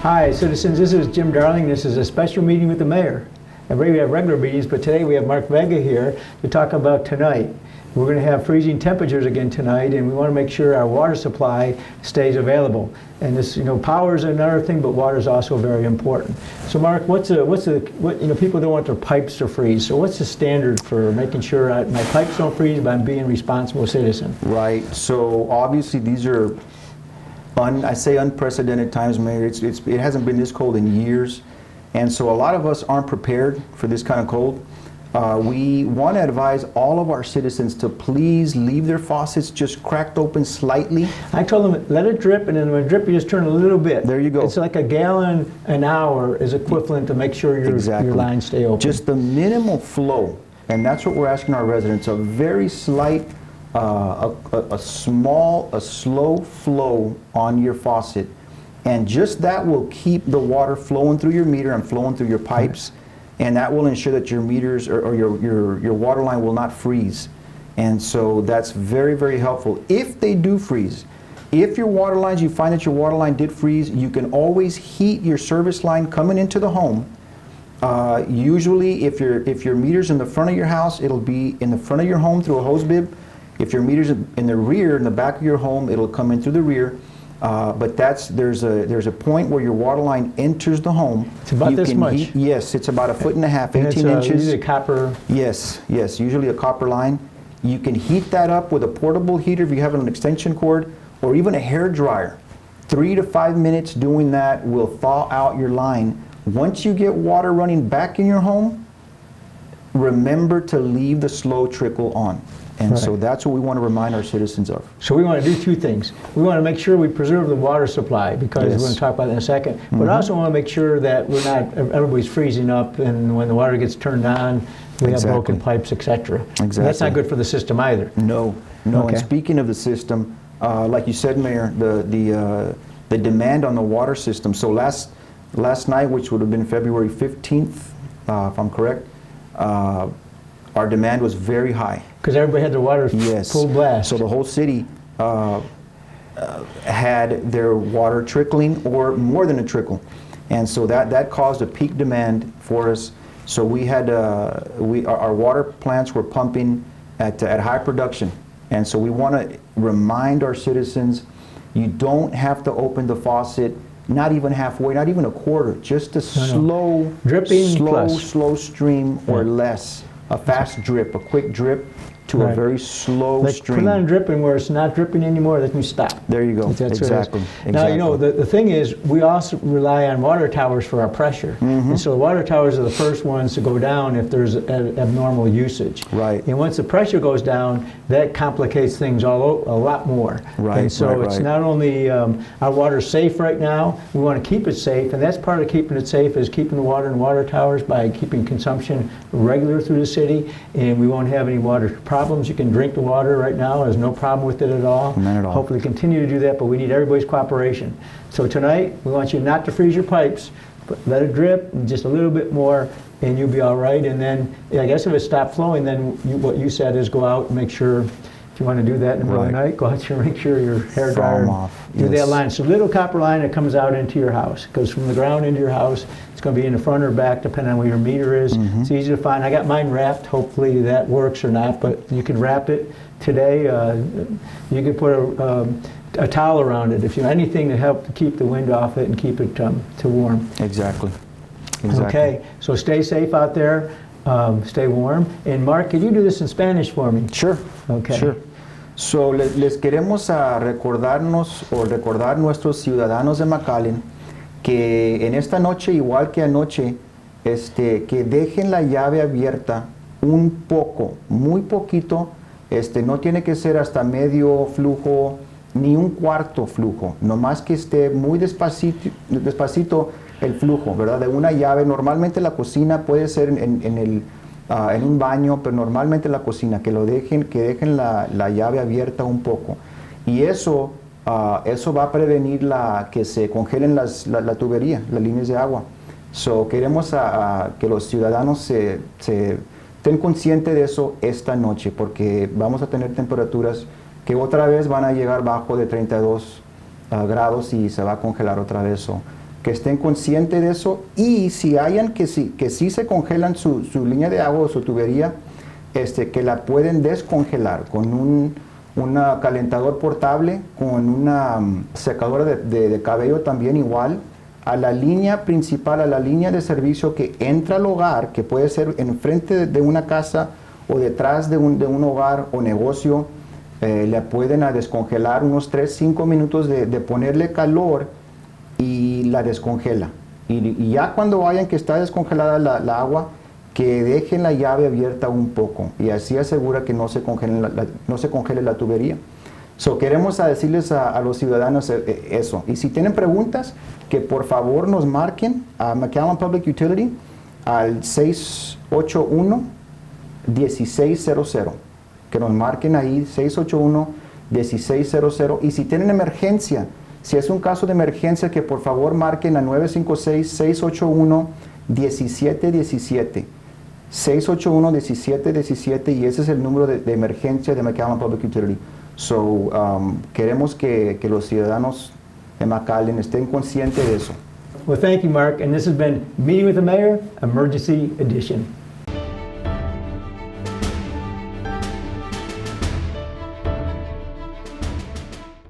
Hi, citizens. This is Jim Darling. This is a special meeting with the mayor. We have regular meetings, but today we have Mark Vega here to talk about tonight. We're going to have freezing temperatures again tonight, and we want to make sure our water supply stays available. And this, power is another thing, but water is also very important. So, Mark, people don't want their pipes to freeze. So, what's the standard for making sure my pipes don't freeze by being a responsible citizen? Right. So, obviously, these are I say unprecedented times, Mayor. It hasn't been this cold in years, and so a lot of us aren't prepared for this kind of cold. We want to advise all of our citizens to please leave their faucets just cracked open slightly. I told them, let it drip, and then when it drip, you just turn a little bit. There you go. It's like a gallon an hour is equivalent to make sure your lines stay open. Just the minimal flow, and that's what we're asking our residents, a very slight, a slow flow on your faucet, and just that will keep the water flowing through your meter and flowing through your pipes. And that will ensure that your meters or your water line will not freeze. And so that's very, very helpful. If they do freeze, if your water lines, you find that your water line did freeze, you can always heat your service line coming into the home. Usually if your meter's in the front of your house, it'll be in the front of your home through a hose bib. If your meter's in the rear, in the back of your home, it'll come in through the rear. But there's a point where your water line enters the home. It's about this much. Yes, it's about 1.5 feet, 18 inches. Usually copper. Yes, usually a copper line. You can heat that up with a portable heater if you have an extension cord, or even a hair dryer. 3 to 5 minutes doing that will thaw out your line. Once you get water running back in your home, remember to leave the slow trickle on. And so that's what we want to remind our citizens of. So we want to do two things. We want to make sure we preserve the water supply, because we're going to talk about that in a second. But also want to make sure that everybody's freezing up, and when the water gets turned on, we have broken pipes, etc. Exactly. And that's not good for the system either. No. And speaking of the system, like you said, Mayor, the demand on the water system. So last night, which would have been February 15th, if I'm correct, our demand was very high. Because everybody had their water full blast. So the whole city had their water trickling, or more than a trickle. And so that caused a peak demand for us. So we had, our water plants were pumping at high production. And so we want to remind our citizens, you don't have to open the faucet, not even halfway, not even a quarter, just a slow stream or less. A fast drip, a quick drip to a very slow stream. Put on dripping where it's not dripping anymore, then you stop. There you go. Exactly. Now, the thing is, we also rely on water towers for our pressure. And so the water towers are the first ones to go down if there's abnormal usage. Right. And once the pressure goes down, that complicates things a lot more. Right. And so it's not only our water's safe right now, we want to keep it safe, and that's part of keeping it safe, is keeping the water in water towers by keeping consumption regular through the city, and we won't have any water problems. You can drink the water right now. There's no problem with it at all. None at all. Hopefully continue to do that, but we need everybody's cooperation. So tonight, we want you not to freeze your pipes, but let it drip just a little bit more, and you'll be all right. And then, I guess if it stopped flowing, then what you said is go out and make sure, if you want to do that in the middle of the night, go out there and make sure your hair dryer, do that line. So little copper line that comes out into your house, goes from the ground into your house. It's going to be in the front or back, depending on where your meter is. It's easy to find. I got mine wrapped. Hopefully that works or not, but you can wrap it today. You can put a towel around it, anything to help to keep the wind off it and keep it too warm. Exactly. Okay, so stay safe out there. Stay warm. And Mark, could you do this in Spanish for me? Sure. Okay. Sure. So les queremos recordar nuestros ciudadanos de McAllen que en esta noche, igual que anoche, que dejen la llave abierta un poco, muy poquito. No tiene que ser hasta medio flujo ni un cuarto flujo, nomás que esté muy despacito el flujo, ¿verdad? De una llave. Normalmente la cocina puede ser en un baño, pero normalmente la cocina, que dejen la llave abierta un poco. Y eso va a prevenir que se congelen la tubería, las líneas de agua. So, queremos que los ciudadanos estén conscientes de eso esta noche, porque vamos a tener temperaturas que otra vez van a llegar bajo de 32 grados y se va a congelar otra vez. So, que estén conscientes de eso, y si hayan que sí se congelan su línea de agua o su tubería, que la pueden descongelar con un calentador portable, con una secadora de cabello también igual, a la línea principal, a la línea de servicio que entra al hogar, que puede ser enfrente de una casa o detrás de un hogar o negocio. Le pueden descongelar unos 3-5 minutos de ponerle calor y la descongela. Y ya cuando vayan que está descongelada la agua, que dejen la llave abierta un poco y así asegura que no se congele la tubería. So, queremos decirles a los ciudadanos eso. Y si tienen preguntas, que por favor nos marquen a McAllen Public Utility al 681-1600. Que nos marquen ahí, 681-1600. Y si tienen emergencia, si es un caso de emergencia, que por favor marquen a 956-681-1717. 681-1717, y ese es el número de emergencia de McAllen Public Utility. So, queremos que los ciudadanos de McAllen estén conscientes de eso. Well, thank you, Mark, and this has been Meeting with the Mayor, Emergency Edition.